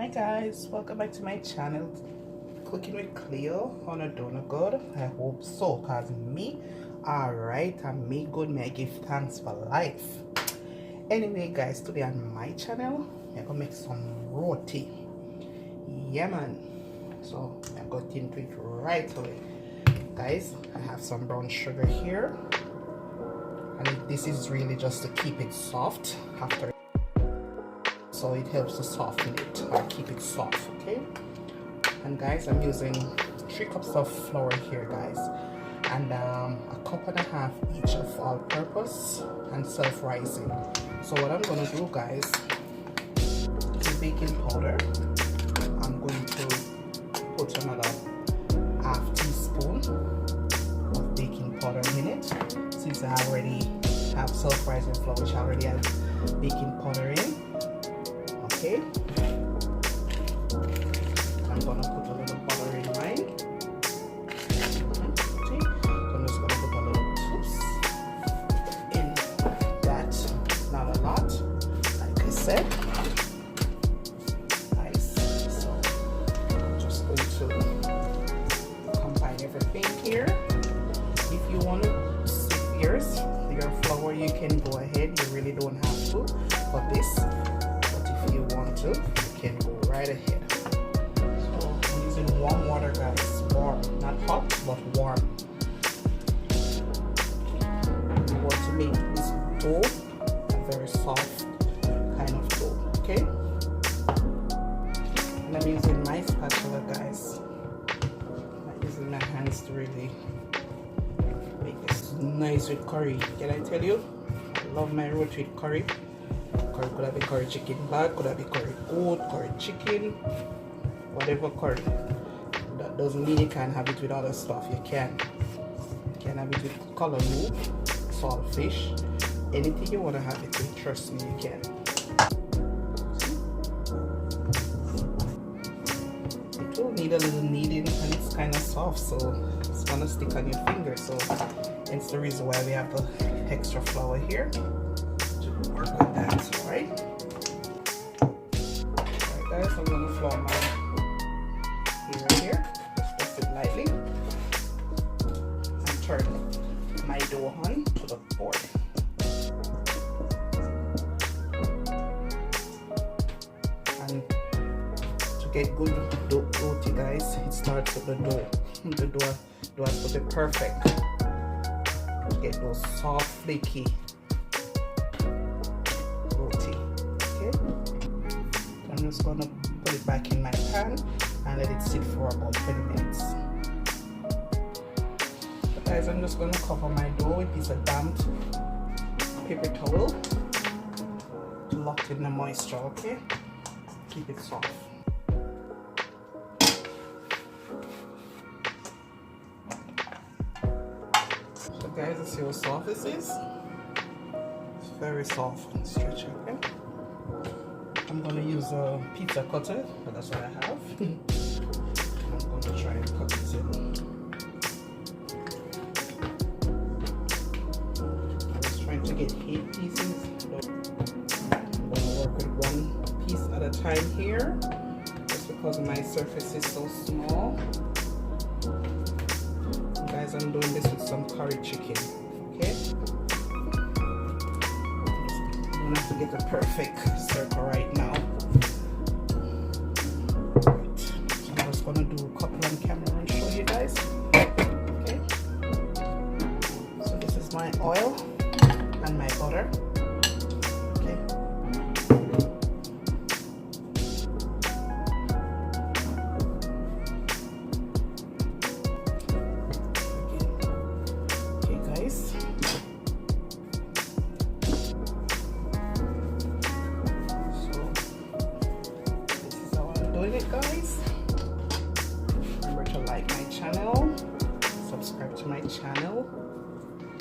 Hi guys, welcome back to my channel, Cooking with Cleo. On a donut good. I hope so, cause me alright, and me good, may I give thanks for life. Anyway guys, today on my channel I'm gonna make some roti. Yeah man, so I'm gonna get into it right away. Guys, I have some brown sugar here, and this is really just to keep it soft after, so it helps to soften it or keep it soft. Okay, and guys, I'm using 3 cups of flour here guys, and a cup and a half each of all-purpose and self-rising. So what I'm going to do guys is baking powder. I'm going to put another half teaspoon of baking powder in it, since I already have self-rising flour which I already have baking powder in. Okay, I'm gonna put a little butter in mine. Okay, so I'm just gonna put a little tips in that, not a lot, like I said. Nice. So I'm just going to combine everything here. If you want to sip your flour, you can go ahead. You really don't have to for this. If you want to, you can go right ahead. So I'm using warm water guys, warm, not hot but warm. You want to make this dough a very soft kind of dough, okay? And I'm using my spatula guys. I'm not using my hands to really make this nice with curry. Can I tell you, I love my roti with curry. Curry could have been curry chicken black, could have been curry goat, curry chicken, whatever curry. That doesn't mean you can't have it with other stuff. You can have it with color move, salt fish, anything you want to have it with, trust me, you can. It will need a little kneading, and it's kind of soft, so it's gonna stick on your finger. So it's the reason why we have the extra flour here. Work on that, alright? Alright guys, I'm going to flour my here. Just press it lightly and turn my dough on to the board. And to get good roti guys, it starts with the dough. The dough has to be perfect to get those soft, flaky roti. Okay, so I'm just gonna put it back in my pan and let it sit for about 20 minutes. So guys, I'm just gonna cover my dough with a piece of damp paper towel to lock in the moisture. Okay, keep it soft. So guys, you see how soft this is? Very soft and stretchy. Okay, I'm going to use a pizza cutter, but that's what I have. I'm going to try and cut it in. I was trying to get 8 pieces, but I'm going to work with 1 piece at a time here, just because my surface is so small. And guys, I'm doing this with some curry chicken. Okay, have to get the perfect circle right now. Right. So I'm just gonna do a couple on camera and show you guys. Okay. So this is my oil and my butter. Okay. Okay guys. It guys, remember to like my channel, subscribe to my channel,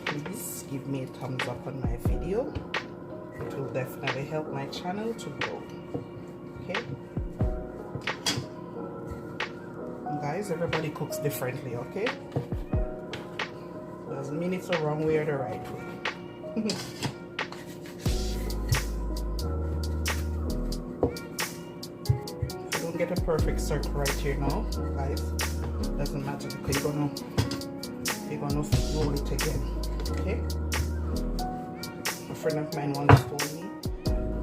please give me a thumbs up on my video. It will definitely help my channel to grow. Okay, and guys, everybody cooks differently. Okay, doesn't mean it's the wrong way or the right way. get a perfect circle right here now, guys. Doesn't matter because you're gonna roll it again. Okay. A friend of mine once told me,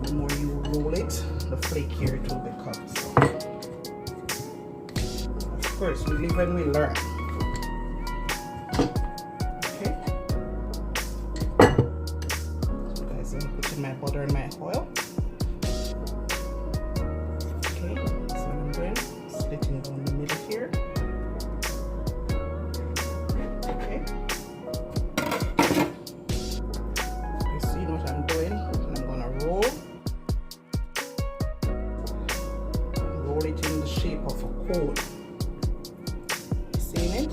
the more you roll it, the flakier it will become. So, of course, we live and we learn. Okay. So guys, I'm putting my butter and my oil. Okay, so I'm doing splitting down the middle here. Okay. You see what I'm doing? And I'm gonna roll it in the shape of a cone. You seeing it?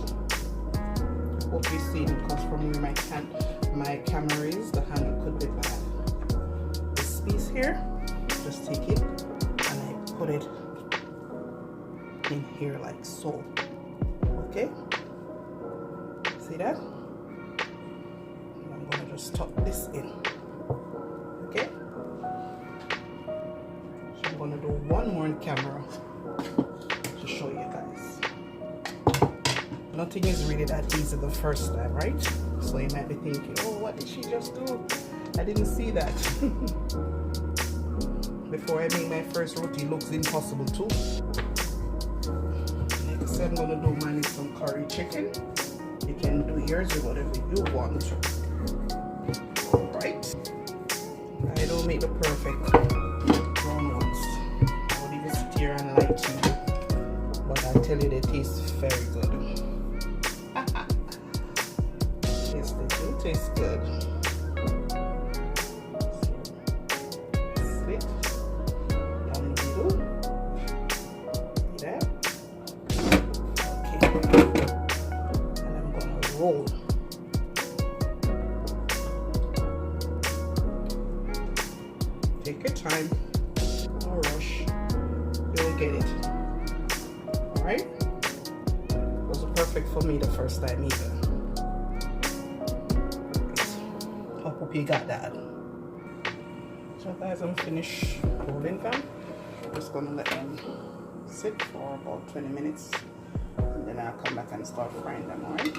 I hope you see it, because from where my camera is, the handle could be bad. This piece here, just take it and I put it in here like so. Okay? See that? And I'm gonna just tuck this in. Okay? So I'm gonna do one more on camera to show you guys. Nothing is really that easy the first time, right? So you might be thinking, oh, what did she just do? I didn't see that. Before I make my first roti, it looks impossible too. Like I said, I'm gonna do mine with some curry chicken. You can do yours with whatever you want. Alright. I don't make the perfect brown ones. I would even sit here and lie to you. But I tell you, they taste very good. Yes, they do taste good. Slit down the middle. See that? Okay. And I'm gonna roll. Take your time. No rush. You'll get it. Alright? It wasn't perfect for me the first time either. I hope you got that. So guys, I'm finished rolling them. I'm just gonna let them sit for about 20 minutes and then I'll come back and start frying them. Alright?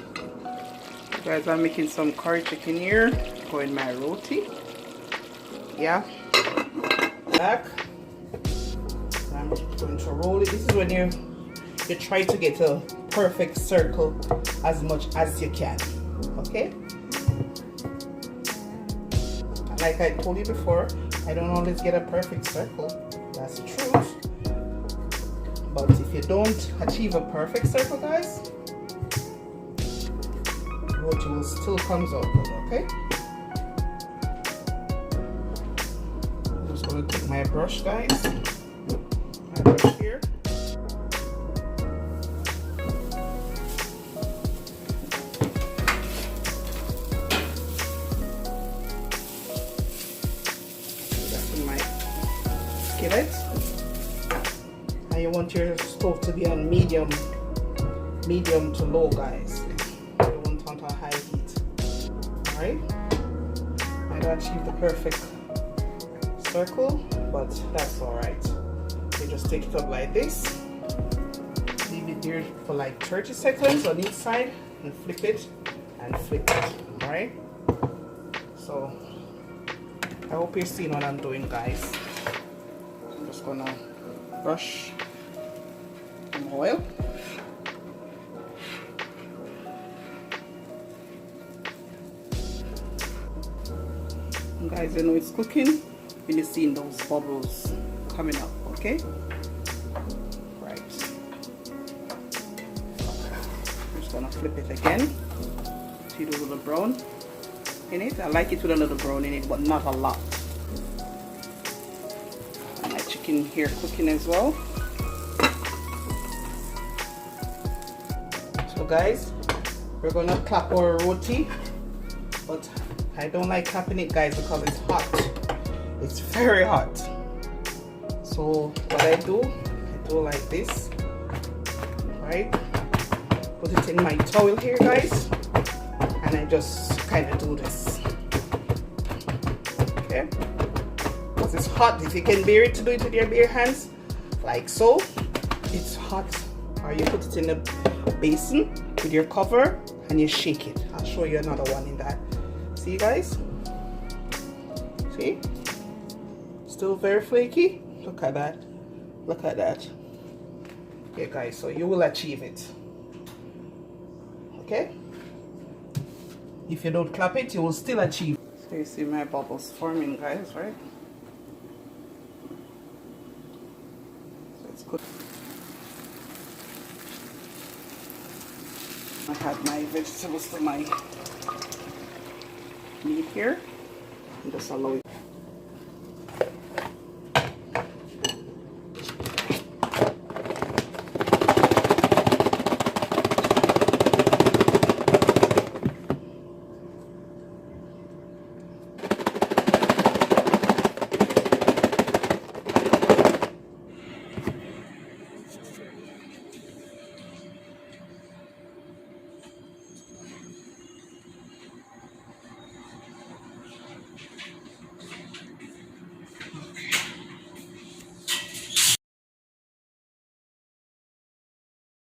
Guys, I'm making some curry chicken here for in my roti. Yeah. Back. I'm going to roll it. This is when you try to get a perfect circle as much as you can. Okay? Like I told you before, I don't always get a perfect circle. That's the truth. But if you don't achieve a perfect circle, guys, roti will still comes out good, okay? I'm just gonna take my brush, guys. My brush here. Skillet, and you want your stove to be on medium to low, guys. You don't want it on high heat. Alright, I don't achieve the perfect circle, but that's alright. You just take it up like this, leave it there for like 30 seconds on each side, and flip it and flip it. Alright, so I hope you're seeing what I'm doing, guys. Just gonna brush some oil. And guys, you know it's cooking when you're seeing those bubbles coming up, okay? Right. I'm just gonna flip it again. See the little brown in it? I like it with a little brown in it, but not a lot. In here cooking as well. So guys, we're gonna clap our roti, but I don't like clapping it, guys, because it's hot. It's very hot. So what I do like this, right? Put it in my towel here, guys, and I just kind of do this. Okay. It's hot. If you can bear it, to do it with your bare hands like so, it's hot, or you put it in a basin with your cover and you shake it. I'll show you another one in that. See guys? See? Still very flaky. Look at that. Look at that. Okay guys, so you will achieve it. Okay? If you don't clap it, you will still achieve. So you see my bubbles forming guys, right? So it's good. I had my vegetables to my meat here. And just allow it.